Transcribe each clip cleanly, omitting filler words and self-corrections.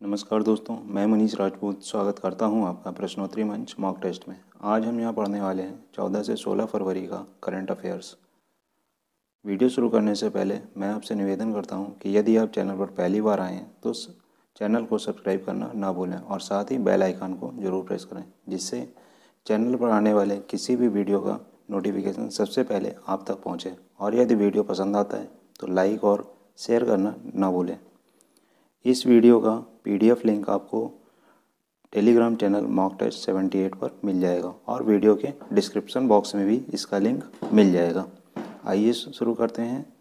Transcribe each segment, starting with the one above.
नमस्कार दोस्तों, मैं मनीष राजपूत स्वागत करता हूं आपका प्रश्नोत्तरी मंच मॉक टेस्ट में। आज हम यहां पढ़ने वाले हैं 14 से 16 फरवरी का करंट अफेयर्स। वीडियो शुरू करने से पहले मैं आपसे निवेदन करता हूं कि यदि आप चैनल पर पहली बार आए हैं तो चैनल को सब्सक्राइब करना ना भूलें और साथ ही बेल आइकन को जरूर प्रेस करें, जिससे चैनल पर आने वाले किसी भी वीडियो का नोटिफिकेशन सबसे पहले आप तक पहुँचे। और यदि वीडियो पसंद आता है तो लाइक और शेयर करना ना भूलें। इस वीडियो का PDF लिंक आपको टेलीग्राम चैनल मॉक टेस्ट 78 पर मिल जाएगा और वीडियो के डिस्क्रिप्शन बॉक्स में भी इसका लिंक मिल जाएगा। आइए शुरू करते हैं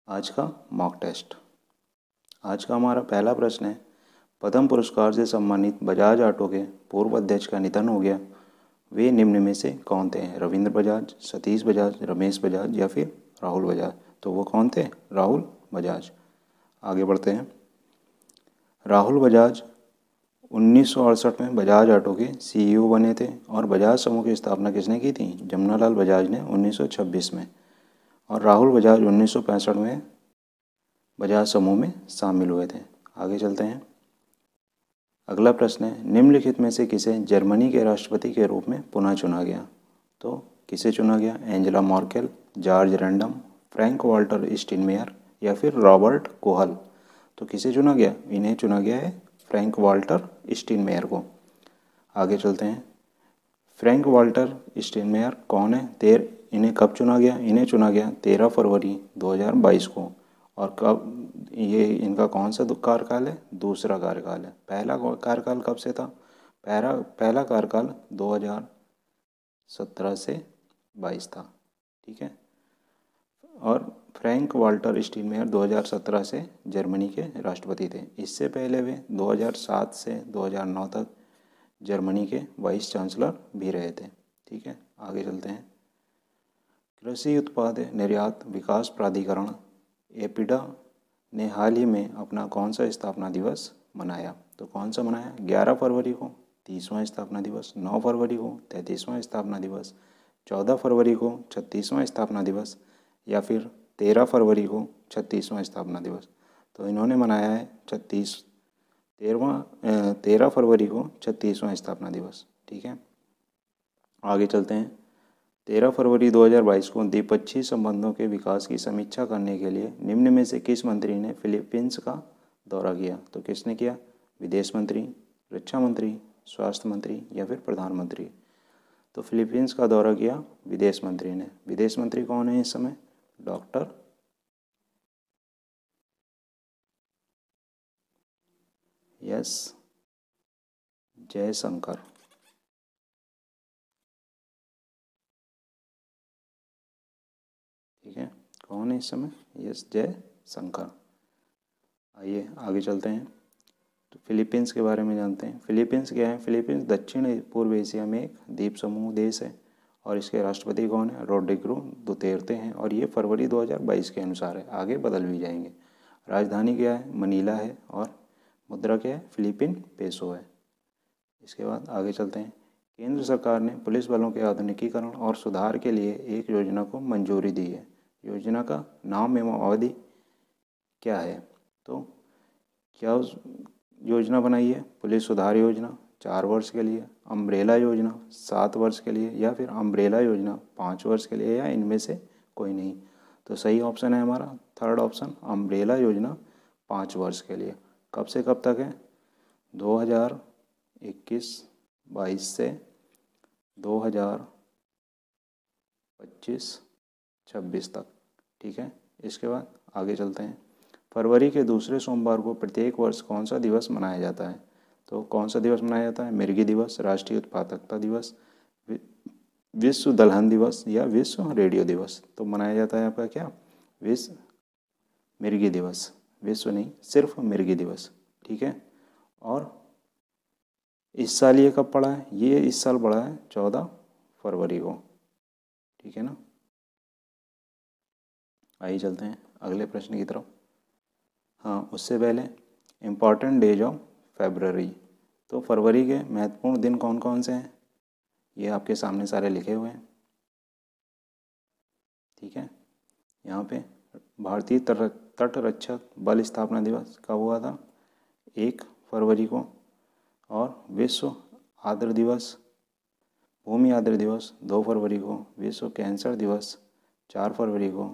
आज का मॉक टेस्ट। आज का हमारा पहला प्रश्न है, पद्म पुरस्कार से सम्मानित बजाज ऑटो के पूर्व अध्यक्ष का निधन हो गया। वे निम्न में से कौन थे? रविंद्र बजाज, सतीश बजाज, रमेश बजाज या फिर राहुल बजाज। तो वो कौन थे? राहुल बजाज। आगे बढ़ते हैं। राहुल बजाज 1968 में बजाज ऑटो के CEO बने थे और बजाज समूह की स्थापना किसने की थी? जमनालाल बजाज ने 1926 में। और राहुल बजाज 1965 में बजाज समूह में शामिल हुए थे। आगे चलते हैं। अगला प्रश्न है, निम्नलिखित में से किसे जर्मनी के राष्ट्रपति के रूप में पुनः चुना गया? तो किसे चुना गया? Angela Merkel, George Random, Frank Walter Steinmeier या फिर रॉबर्ट कोहल। तो किसे चुना गया? इन्हें चुना गया है फ्रैंक वाल्टर स्टाइनमायर को। आगे चलते हैं। फ्रैंक वाल्टर स्टाइनमायर कौन है? इन्हें कब चुना गया? इन्हें चुना गया 13 फरवरी 2022 को। और कब ये इनका कौन सा कार्यकाल है? दूसरा कार्यकाल है। पहला कार्यकाल कब से था? पहला कार्यकाल 2017 से 22 था। ठीक है। और फ्रैंक वाल्टर स्टाइनमायर 2017 से जर्मनी के राष्ट्रपति थे। इससे पहले वे 2007 से 2009 तक जर्मनी के वाइस चांसलर भी रहे थे। ठीक है। आगे चलते हैं। कृषि उत्पाद निर्यात विकास प्राधिकरण एपिडा ने हाल ही में अपना कौन सा स्थापना दिवस मनाया? तो कौन सा मनाया? 11 फरवरी को 30वां स्थापना दिवस, 9 फरवरी को 33वां स्थापना दिवस, 14 फरवरी को 36वां स्थापना दिवस या फिर 13 फरवरी को 36वां स्थापना दिवस। तो इन्होंने मनाया है 13 फरवरी को 36वां स्थापना दिवस। ठीक है। आगे चलते हैं। 13 फरवरी 2022 को द्विपक्षीय संबंधों के विकास की समीक्षा करने के लिए निम्न में से किस मंत्री ने फिलीपींस का दौरा किया? तो किसने किया? विदेश मंत्री, रक्षा मंत्री, स्वास्थ्य मंत्री या फिर प्रधानमंत्री। तो फिलीपींस का दौरा किया विदेश मंत्री ने। विदेश मंत्री कौन है इस समय? Doctor S Jaishankar. ठीक है। कौन है इस समय? एस जयशंकर। आइए आगे चलते हैं। तो फिलीपींस के बारे में जानते हैं। फिलीपींस क्या है? फिलीपींस दक्षिण पूर्व एशिया में एक द्वीप समूह देश है और इसके राष्ट्रपति कौन है? रोड्रिगो दुतेर्ते हैं और ये फरवरी 2022 के अनुसार है। आगे बदल भी जाएंगे। राजधानी क्या है? मनीला है और मुद्रा क्या है? फिलीपीन पेसो है। इसके बाद आगे चलते हैं। केंद्र सरकार ने पुलिस बलों के आधुनिकीकरण और सुधार के लिए एक योजना को मंजूरी दी है। योजना का नाम एवं अवधि क्या है? तो क्या योजना बनाई है? पुलिस सुधार योजना 4 वर्ष के लिए, अम्ब्रेला योजना 7 वर्ष के लिए या फिर अम्ब्रेला योजना 5 वर्ष के लिए या इनमें से कोई नहीं। तो सही ऑप्शन है हमारा थर्ड ऑप्शन, अम्ब्रेला योजना 5 वर्ष के लिए। कब से कब तक है? 2021-22 से 2025-26 तक। ठीक है। इसके बाद आगे चलते हैं। फरवरी के दूसरे सोमवार को प्रत्येक वर्ष कौन सा दिवस मनाया जाता है? तो कौन सा दिवस मनाया जाता है? मिर्गी दिवस, राष्ट्रीय उत्पादकता दिवस, विश्व दलहन दिवस या विश्व रेडियो दिवस। तो मनाया जाता है आपका क्या? विश्व मिर्गी दिवस। विश्व नहीं, सिर्फ मिर्गी दिवस। ठीक है। और इस साल ये कब पड़ा है? ये इस साल पड़ा है 14 फरवरी को। ठीक है ना। आइए चलते हैं अगले प्रश्न की तरफ। हाँ, उससे पहले इम्पॉर्टेंट डेज ऑफ फरवरी। तो फरवरी के महत्वपूर्ण दिन कौन कौन से हैं? ये आपके सामने सारे लिखे हुए हैं। ठीक है। यहाँ पे भारतीय तट रक्षक बल स्थापना दिवस कब हुआ था? 1 फरवरी को, और विश्व आर्द्र दिवस, भूमि आर्द्र दिवस 2 फरवरी को, विश्व कैंसर दिवस 4 फरवरी को,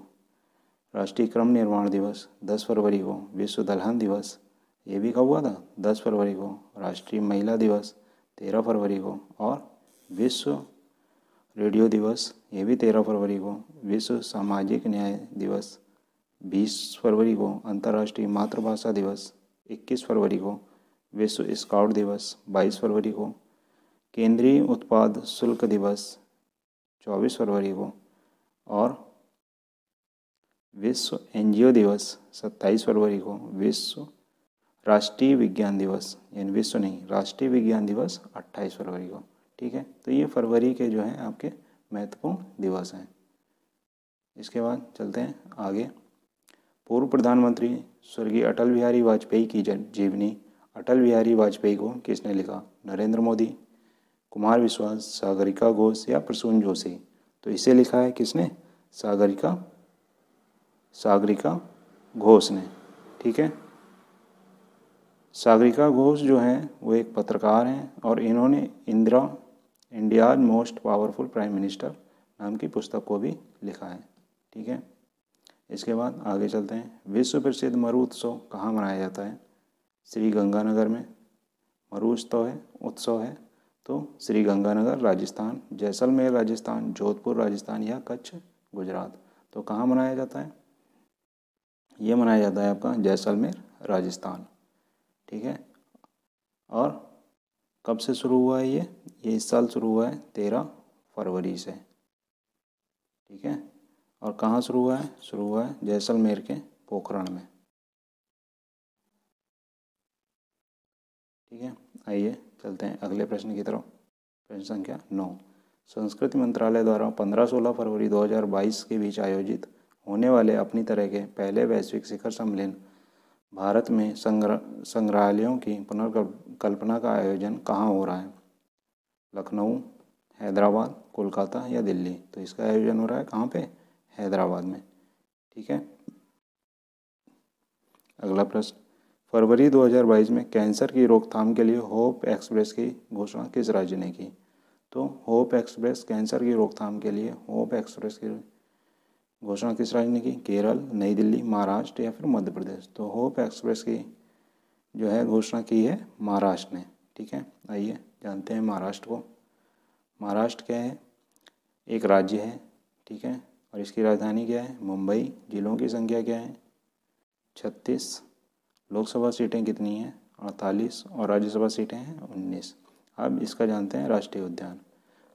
राष्ट्रीय क्रम निर्माण दिवस 10 फरवरी को, विश्व दलहन दिवस ये भी कब हुआ था 10 फरवरी को, राष्ट्रीय महिला दिवस 13 फरवरी को, और विश्व रेडियो दिवस ये भी 13 फरवरी को, विश्व सामाजिक न्याय दिवस 20 फरवरी को, अंतर्राष्ट्रीय मातृभाषा दिवस 21 फरवरी को, विश्व स्काउट दिवस 22 फरवरी को, केंद्रीय उत्पाद शुल्क दिवस 24 फरवरी को, और विश्व एनजीओ दिवस 27 फरवरी को, विश्व राष्ट्रीय विज्ञान दिवस, यानी विश्व नहीं राष्ट्रीय विज्ञान दिवस 28 फरवरी को। ठीक है, तो ये फरवरी के जो हैं आपके महत्वपूर्ण दिवस हैं। इसके बाद चलते हैं आगे। पूर्व प्रधानमंत्री स्वर्गीय अटल बिहारी वाजपेयी की जीवनी अटल बिहारी वाजपेयी को किसने लिखा? नरेंद्र मोदी, कुमार विश्वास, सागरिका घोष या प्रसून जोशी? तो इसे लिखा है किसने? सागरिका घोष ने। ठीक है, सागरिका घोष जो हैं वो एक पत्रकार हैं और इन्होंने India's most powerful prime minister नाम की पुस्तक को भी लिखा है। ठीक है, इसके बाद आगे चलते हैं। विश्व प्रसिद्ध मरु उत्सव कहाँ मनाया जाता है? श्री गंगानगर में मरु उत्सव है तो श्री गंगानगर राजस्थान, जैसलमेर राजस्थान, जोधपुर राजस्थान या कच्छ गुजरात? तो कहाँ मनाया जाता है? ये मनाया जाता है आपका जैसलमेर राजस्थान। ठीक है, और कब से शुरू हुआ है ये इस साल शुरू हुआ है 13 फरवरी से। ठीक है, और कहाँ शुरू हुआ है? शुरू हुआ है जैसलमेर के पोखरण में। ठीक है, आइए चलते हैं अगले प्रश्न की तरफ। प्रश्न संख्या 9। संस्कृति मंत्रालय द्वारा 15-16 फरवरी 2022 के बीच आयोजित होने वाले अपनी तरह के पहले वैश्विक शिखर सम्मेलन भारत में संग्रहालयों की पुनर्कल्पना का आयोजन कहाँ हो रहा है? लखनऊ, हैदराबाद, कोलकाता या दिल्ली? तो इसका आयोजन हो रहा है कहाँ पे? हैदराबाद में। ठीक है, अगला प्रश्न। फरवरी 2022 में कैंसर की रोकथाम के लिए होप एक्सप्रेस की घोषणा किस राज्य ने की? तो होप एक्सप्रेस कैंसर की रोकथाम के लिए होप एक्सप्रेस की घोषणा किस राज्य ने की? केरल, नई दिल्ली, महाराष्ट्र या फिर मध्य प्रदेश? तो होप एक्सप्रेस की जो है घोषणा की है महाराष्ट्र ने। ठीक है, आइए जानते हैं महाराष्ट्र को। महाराष्ट्र क्या है? एक राज्य है। ठीक है, और इसकी राजधानी क्या है? मुंबई। जिलों की संख्या क्या है? 36। लोकसभा सीटें कितनी हैं? 48। और राज्यसभा सीटें हैं 19। अब इसका जानते हैं राष्ट्रीय उद्यान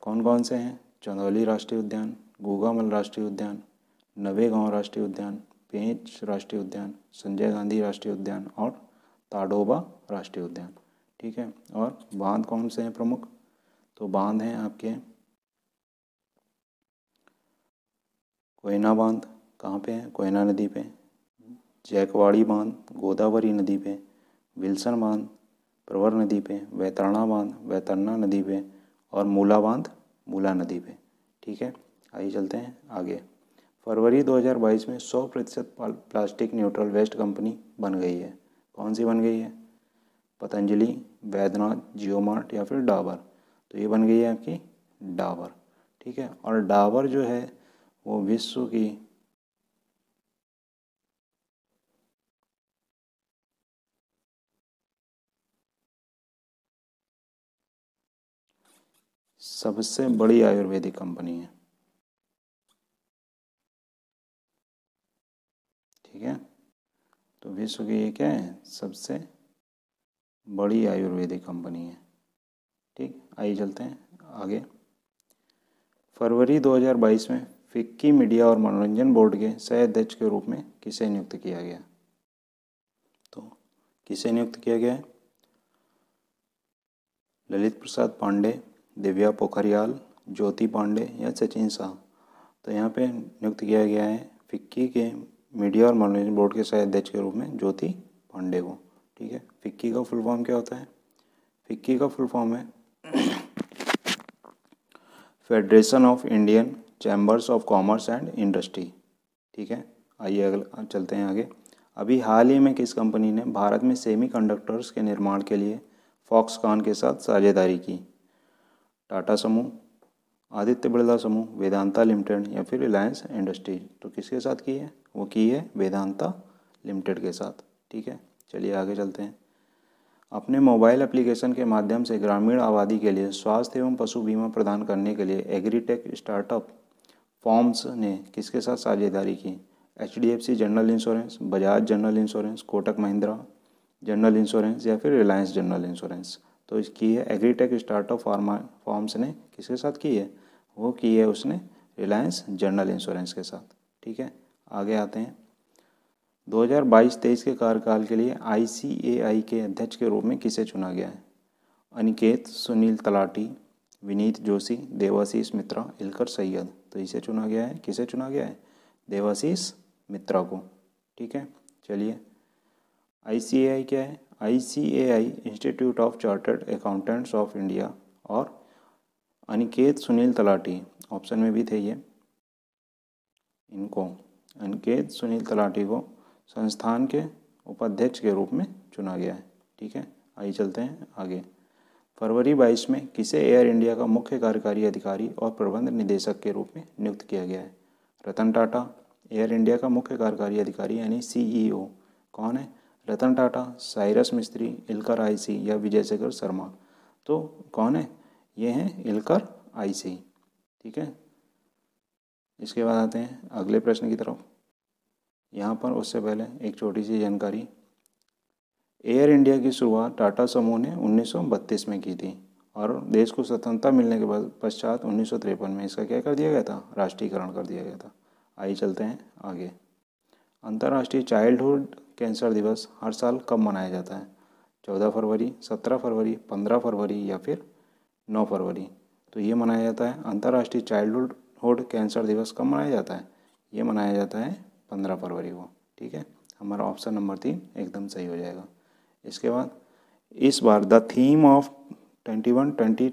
कौन कौन से हैं? चंदौली राष्ट्रीय उद्यान, गूगामल राष्ट्रीय उद्यान, नवेगांव राष्ट्रीय उद्यान, पेंच राष्ट्रीय उद्यान, संजय गांधी राष्ट्रीय उद्यान और ताडोबा राष्ट्रीय उद्यान। ठीक है, और बांध कौन से हैं प्रमुख? तो बांध हैं आपके कोयना बांध, कहाँ पे है? कोयना नदी पे। जैकवाड़ी बांध गोदावरी नदी पे, विल्सन बांध प्रवर नदी पे, वैतरणा बांध वैतरना नदी पे और मूला बांध मूला नदी पे। ठीक है, आइए चलते हैं आगे। फरवरी 2022 में 100% प्लास्टिक न्यूट्रल वेस्ट कंपनी बन गई है। कौन सी बन गई है? पतंजलि, वैद्यनाथ, जियोमार्ट या फिर डाबर? तो ये बन गई है आपकी डाबर। ठीक है, और डाबर जो है वो विश्व की सबसे बड़ी आयुर्वेदिक कंपनी है। ठीक है, तो विश्व की ये क्या है? सबसे बड़ी आयुर्वेदिक कंपनी है। ठीक, आइए चलते हैं आगे। फरवरी 2022 में फिक्की मीडिया और मनोरंजन बोर्ड के सह अध्यक्ष के रूप में किसे नियुक्त किया गया? तो किसे नियुक्त किया गया है? ललित प्रसाद पांडे, दिव्या पोखरियाल, ज्योति पांडे या सचिन शाह? तो यहाँ पे नियुक्त किया गया है फिक्की के मीडिया और मनोरंजन बोर्ड के सह अध्यक्ष के रूप में ज्योति पांडे को। ठीक है, फिक्की का फुल फॉर्म क्या होता है? फिक्की का फुल फॉर्म है federation of Indian chambers of commerce and industry. ठीक है, आइए अगला चलते हैं आगे। अभी हाल ही में किस कंपनी ने भारत में सेमीकंडक्टर्स के निर्माण के लिए फॉक्सकॉन के साथ साझेदारी की? टाटा समूह, आदित्य बिरला समूह, वेदांता लिमिटेड या फिर रिलायंस इंडस्ट्रीज। तो किसके साथ की है? वो की है वेदांता लिमिटेड के साथ। ठीक है, चलिए आगे चलते हैं। अपने मोबाइल एप्लीकेशन के माध्यम से ग्रामीण आबादी के लिए स्वास्थ्य एवं पशु बीमा प्रदान करने के लिए एग्रीटेक स्टार्टअप फॉर्म्स ने किसके साथ साझेदारी की? HDFC general insurance, Bajaj general insurance, Kotak Mahindra general insurance या फिर रिलायंस जनरल इंश्योरेंस। तो इसकी है एग्रीटेक स्टार्टअप फॉर्म्स ने किसके साथ की है? वो की है उसने रिलायंस जनरल इंश्योरेंस के साथ। ठीक है, आगे आते हैं। 2022-23 के कार्यकाल के लिए ICAI के अध्यक्ष के रूप में किसे चुना गया है? अनिकेत, सुनील तलाटी, विनीत जोशी, देवाशीष मित्रा, इलकर सैयद। तो इसे चुना गया है, किसे चुना गया है? देवाशीष मित्रा को। ठीक है, चलिए ICAI क्या है? ICAI institute of chartered accountants of India और अनिकेत सुनील तलाटी ऑप्शन में भी थे ये, इनको अनिकेत सुनील तलाटी को संस्थान के उपाध्यक्ष के रूप में चुना गया है। ठीक है, आइए चलते हैं आगे। फरवरी 22 में किसे एयर इंडिया का मुख्य कार्यकारी अधिकारी और प्रबंध निदेशक के रूप में नियुक्त किया गया है? रतन टाटा, एयर इंडिया का मुख्य कार्यकारी अधिकारी यानी CEO कौन है? रतन टाटा, साइरस मिस्त्री, इलकर आईसी या विजय शेखर शर्मा। तो कौन है? ये हैं इलकर आईसी। ठीक है, इसके बाद आते हैं अगले प्रश्न की तरफ। यहाँ पर उससे पहले एक छोटी सी जानकारी। एयर इंडिया की शुरुआत टाटा समूह ने 1932 में की थी और देश को स्वतंत्रता मिलने के बाद पश्चात 1953 में इसका क्या कर दिया गया था? राष्ट्रीयकरण कर दिया गया था। आइए चलते हैं आगे। अंतर्राष्ट्रीय चाइल्डहुड कैंसर दिवस हर साल कब मनाया जाता है? 14 फरवरी, 17 फरवरी, 15 फरवरी या फिर 9 फरवरी। तो ये मनाया जाता है अंतर्राष्ट्रीय चाइल्डहुड कैंसर दिवस कब मनाया जाता है? ये मनाया जाता है 15 फरवरी को। ठीक है, हमारा ऑप्शन नंबर 3 एकदम सही हो जाएगा। इसके बाद इस बार द थीम ऑफ 21-22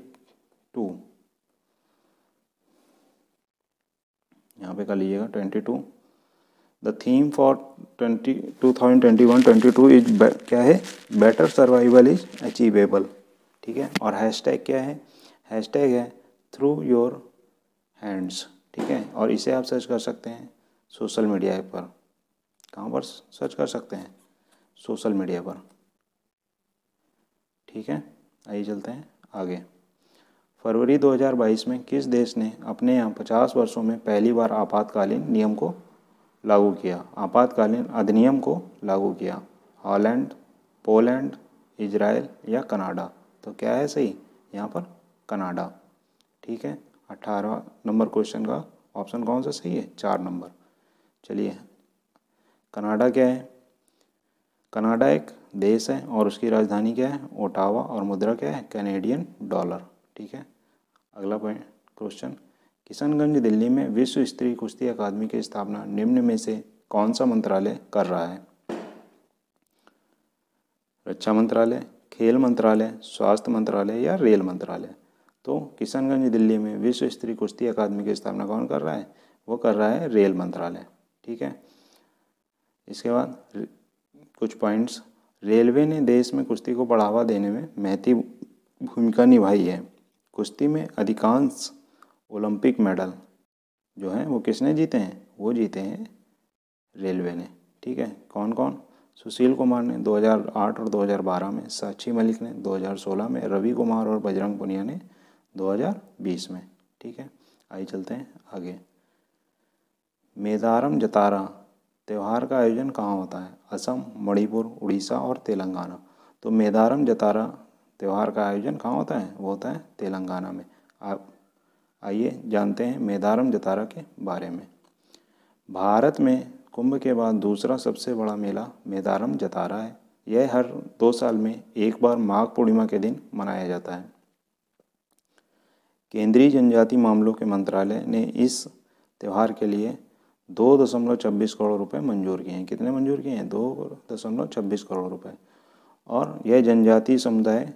यहाँ पे कर लीजिएगा 22। द थीम फॉर 2021-22 इज क्या है? Better survival is achievable. ठीक है, और हैशटैग क्या है? हैशटैग है थ्रू योर हैंड्स। ठीक है, और इसे आप सर्च कर सकते हैं सोशल मीडिया पर। कहाँ पर सर्च कर सकते हैं? सोशल मीडिया पर। ठीक है, आइए चलते हैं आगे। फरवरी 2022 में किस देश ने अपने यहाँ 50 वर्षों में पहली बार आपातकालीन नियम को लागू किया? आपातकालीन अधिनियम को लागू किया? हॉलैंड, पोलैंड, इजराइल या कनाडा। तो क्या है सही यहाँ पर? कनाडा। ठीक है, 18 नंबर क्वेश्चन का ऑप्शन कौन सा सही है? 4 नंबर। चलिए, कनाडा क्या है? कनाडा एक देश है और उसकी राजधानी क्या है? ओटावा, और मुद्रा क्या है? Canadian dollar. ठीक है, अगला पॉइंट क्वेश्चन। किशनगंज दिल्ली में विश्व स्तरीय कुश्ती अकादमी की स्थापना निम्न में से कौन सा मंत्रालय कर रहा है? रक्षा मंत्रालय, खेल मंत्रालय, स्वास्थ्य मंत्रालय या रेल मंत्रालय। तो किशनगंज दिल्ली में विश्व स्तरीय कुश्ती अकादमी की स्थापना कौन कर रहा है? वो कर रहा है रेल मंत्रालय। ठीक है, इसके बाद कुछ पॉइंट्स। रेलवे ने देश में कुश्ती को बढ़ावा देने में महत्वपूर्ण भूमिका निभाई है। कुश्ती में अधिकांश ओलंपिक मेडल जो हैं वो किसने जीते हैं? वो जीते हैं रेलवे ने। ठीक है, कौन कौन? सुशील कुमार ने 2008 और 2012 में, साक्षी मलिक ने 2016 में, रवि कुमार और बजरंग पुनिया ने 2020 में। ठीक है, आइए चलते हैं आगे। मेदारम जतारा त्यौहार का आयोजन कहाँ होता है? असम, मणिपुर, उड़ीसा और तेलंगाना। तो मेदारम जतारा त्यौहार का आयोजन कहाँ होता है? वो होता है तेलंगाना में। आप आइए जानते हैं मेदारम जतारा के बारे में। भारत में कुंभ के बाद दूसरा सबसे बड़ा मेला मेदारम जतारा है। यह हर 2 साल में एक बार माघ पूर्णिमा के दिन मनाया जाता है। केंद्रीय जनजाति मामलों के मंत्रालय ने इस त्यौहार के लिए 2.26 करोड़ रुपए मंजूर किए हैं। कितने मंजूर किए हैं? 2.26 करोड़ रुपए। और यह जनजातीय समुदाय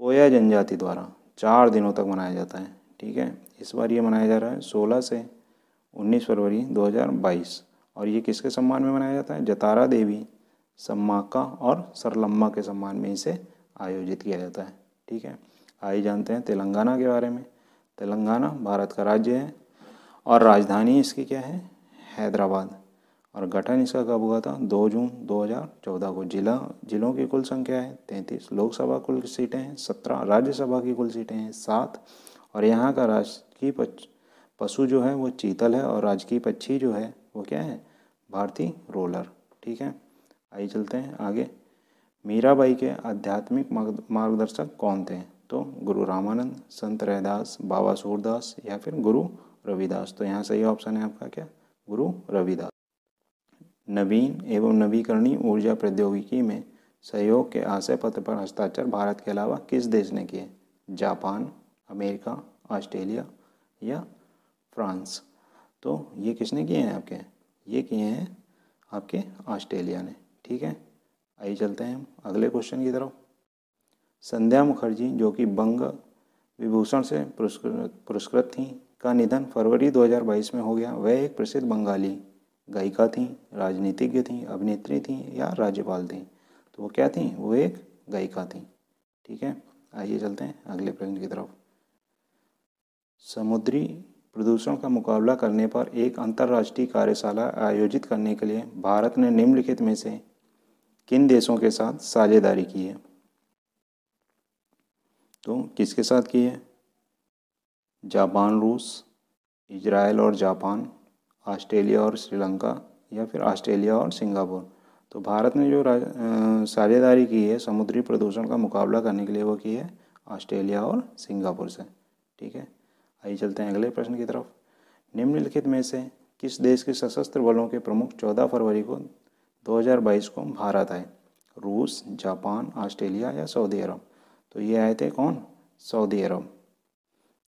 कोया जनजाति द्वारा 4 दिनों तक मनाया जाता है। ठीक है, इस बार ये मनाया जा रहा है 16 से 19 फरवरी 2022 और ये किसके सम्मान में मनाया जाता है? जतारा देवी, सम्माका और सरलम्मा के सम्मान में इसे आयोजित किया जाता है। ठीक है, आइए जानते हैं तेलंगाना के बारे में। तेलंगाना भारत का राज्य है और राजधानी इसकी क्या है? हैदराबाद। और गठन इसका कब हुआ था? 2 जून 2014 को। जिलों की कुल संख्या है 33, लोकसभा कुल सीटें हैं 17, राज्यसभा की कुल सीटें हैं 7, और यहाँ का राजकीय पशु जो है वो चीतल है, और राजकीय पक्षी जो है वो क्या है? भारतीय रोलर। ठीक है, आइए चलते हैं आगे। मीराबाई के आध्यात्मिक मार्गदर्शक कौन थे? तो गुरु रामानंद, संत रैदास, बाबा सूरदास या फिर गुरु रविदास। तो यहाँ सही ऑप्शन है आपका क्या? गुरु रविदास। नवीन एवं नवीकरणीय ऊर्जा प्रौद्योगिकी में सहयोग के आशय पत्र पर हस्ताक्षर भारत के अलावा किस देश ने किए? जापान, अमेरिका, ऑस्ट्रेलिया या फ्रांस। तो ये किसने किए हैं आपके? ये किए हैं आपके ऑस्ट्रेलिया ने। ठीक है, आइए चलते हैं हम अगले क्वेश्चन की तरफ। संध्या मुखर्जी जो कि बंग विभूषण से पुरस्कृत थी का निधन फरवरी 2022 में हो गया। वह एक प्रसिद्ध बंगाली गायिका थी, राजनीतिज्ञ थी, अभिनेत्री थी या राज्यपाल थी। तो वो क्या थी? वो एक गायिका थी। ठीक है, आइए चलते हैं अगले प्रश्न की तरफ। समुद्री प्रदूषण का मुकाबला करने पर एक अंतर्राष्ट्रीय कार्यशाला आयोजित करने के लिए भारत ने निम्नलिखित में से किन देशों के साथ साझेदारी की है? तो किसके साथ की है? जापान, रूस, इजराइल और जापान, ऑस्ट्रेलिया और श्रीलंका या फिर ऑस्ट्रेलिया और सिंगापुर। तो भारत ने जो साझेदारी की है समुद्री प्रदूषण का मुकाबला करने के लिए वो की है ऑस्ट्रेलिया और सिंगापुर से। ठीक है, आइए चलते हैं अगले प्रश्न की तरफ। निम्नलिखित में से किस देश के सशस्त्र बलों के प्रमुख 14 फरवरी को 2022 को भारत आए? रूस, जापान, ऑस्ट्रेलिया या सऊदी अरब। तो ये आए थे कौन? सऊदी अरब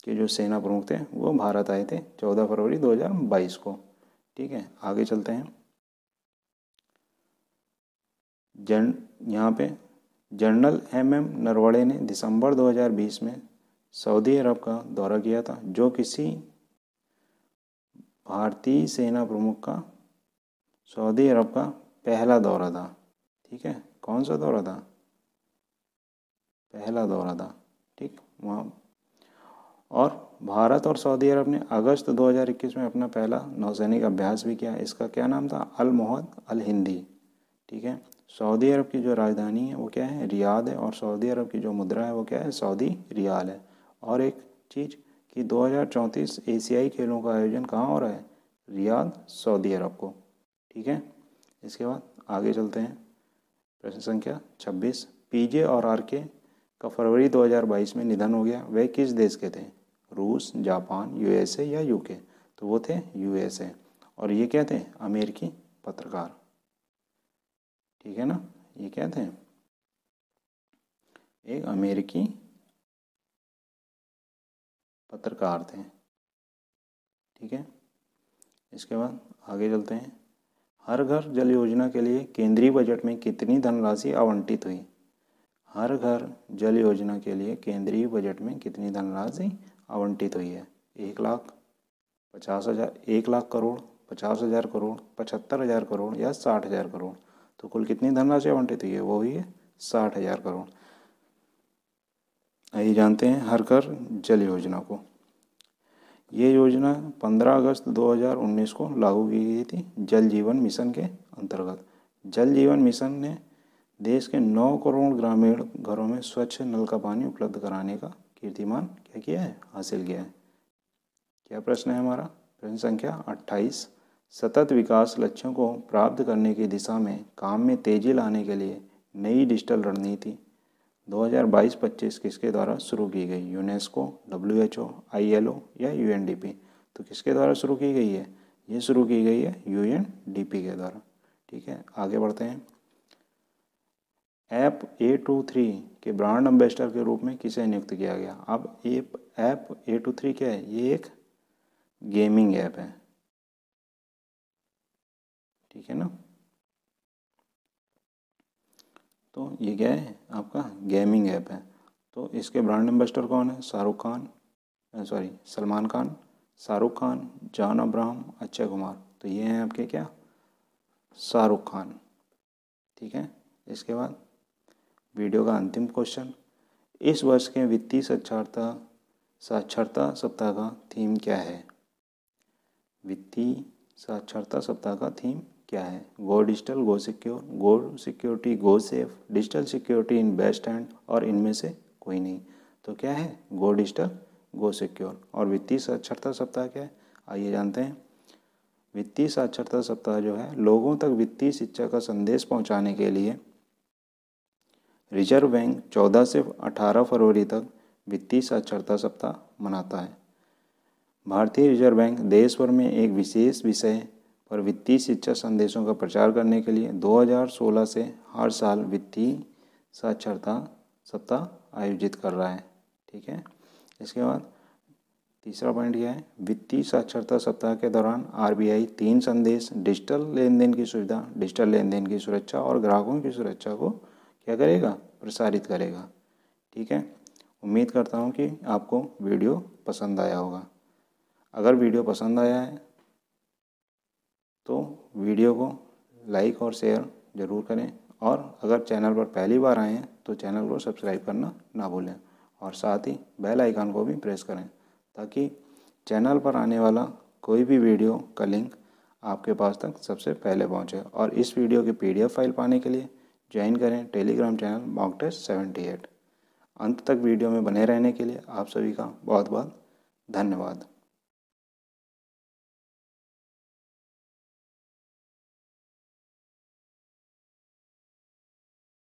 के जो सेना प्रमुख थे वो भारत आए थे 14 फरवरी 2022 को। ठीक है, आगे चलते हैं। यहाँ पे जनरल MM नरवणे ने दिसंबर 2020 में सऊदी अरब का दौरा किया था, जो किसी भारतीय सेना प्रमुख का सऊदी अरब का पहला दौरा था। ठीक है, कौन सा दौरा था? पहला दौरा था। ठीक, वहाँ और भारत और सऊदी अरब ने अगस्त 2021 में अपना पहला नौसैनिक अभ्यास भी किया। इसका क्या नाम था? अल मोहद अल हिंदी। ठीक है, सऊदी अरब की जो राजधानी है वो क्या है? रियाद है, और सऊदी अरब की जो मुद्रा है वो क्या है? सऊदी रियाल है। और एक चीज़ कि 2034 एशियाई खेलों का आयोजन कहाँ हो रहा है? रियाद, सऊदी अरब को। ठीक है, इसके बाद आगे चलते हैं। प्रश्न संख्या 26। PJ और RK का फरवरी 2022 में निधन हो गया। वे किस देश के थे? रूस, जापान, USA या UK। तो वो थे USA। और ये क्या थे? अमेरिकी पत्रकार। ठीक है ना, ये क्या थे? एक अमेरिकी पत्रकार थे। ठीक है, इसके बाद आगे चलते हैं। हर घर जल योजना के लिए केंद्रीय बजट में कितनी धनराशि आवंटित हुई? हर घर जल योजना के लिए केंद्रीय बजट में कितनी धनराशि आवंटित हुई है? 1,50,000, 1,00,000 करोड़, 50,000 करोड़, 75,000 करोड़ या 60,000 करोड़। तो कुल कितनी धनराशि आवंटित हुई है? वो हुई है 60,000 करोड़। आइए जानते हैं हर घर जल योजना को। ये योजना 15 अगस्त 2019 को लागू की गई थी जल जीवन मिशन के अंतर्गत। जल जीवन मिशन ने देश के 9 करोड़ ग्रामीण घरों में स्वच्छ नल का पानी उपलब्ध कराने का कीर्तिमान क्या किया है? हासिल किया है। क्या प्रश्न है हमारा? प्रश्न संख्या 28। सतत विकास लक्ष्यों को प्राप्त करने की दिशा में काम में तेजी लाने के लिए नई डिजिटल रणनीति 2022-25 किसके द्वारा शुरू की गई? यूनेस्को, WHO, ILO या UNDP। तो किसके द्वारा शुरू की गई है? ये शुरू की गई है UNDP के द्वारा। ठीक है, आगे बढ़ते हैं। ऐप A23 के ब्रांड एम्बेसडर के रूप में किसे नियुक्त किया गया? अब ऐप A23 क्या है? ये एक गेमिंग ऐप है। ठीक है ना, तो ये क्या है? आपका गेमिंग ऐप है। तो इसके ब्रांड एम्बेसडर कौन है? Salman Khan, Shahrukh Khan, John Abraham, Akshay Kumar. तो ये हैं आपके क्या? शाहरुख खान। ठीक है, इसके बाद वीडियो का अंतिम क्वेश्चन, इस वर्ष के वित्तीय साक्षरता सप्ताह का थीम क्या है? वित्तीय साक्षरता सप्ताह का थीम क्या है? गो digital, go secure, go security, go safe, digital security in best hand और इनमें से कोई नहीं। तो क्या है? गो डिजिटल, गो सिक्योर। और वित्तीय साक्षरता सप्ताह क्या है? आइए जानते हैं। वित्तीय साक्षरता सप्ताह जो है लोगों तक वित्तीय शिक्षा का संदेश पहुंचाने के लिए रिजर्व बैंक 14 से 18 फरवरी तक वित्तीय साक्षरता सप्ताह मनाता है। भारतीय रिजर्व बैंक देश भर में एक विशेष विषय पर वित्तीय शिक्षा संदेशों का प्रचार करने के लिए 2016 से हर साल वित्तीय साक्षरता सप्ताह आयोजित कर रहा है। ठीक है, इसके बाद तीसरा पॉइंट क्या है? वित्तीय साक्षरता सप्ताह के दौरान आरबीआई 3 संदेश डिजिटल लेनदेन की सुविधा, डिजिटल लेनदेन की सुरक्षा और ग्राहकों की सुरक्षा को क्या करेगा? प्रसारित करेगा। ठीक है, उम्मीद करता हूँ कि आपको वीडियो पसंद आया होगा। अगर वीडियो पसंद आया है तो वीडियो को लाइक और शेयर ज़रूर करें, और अगर चैनल पर पहली बार आए हैं तो चैनल को सब्सक्राइब करना ना भूलें, और साथ ही बेल आइकन को भी प्रेस करें ताकि चैनल पर आने वाला कोई भी वीडियो का लिंक आपके पास तक सबसे पहले पहुंचे। और इस वीडियो की PDF फाइल पाने के लिए ज्वाइन करें टेलीग्राम चैनल मॉक टेस्ट 78। अंत तक वीडियो में बने रहने के लिए आप सभी का बहुत बहुत धन्यवाद।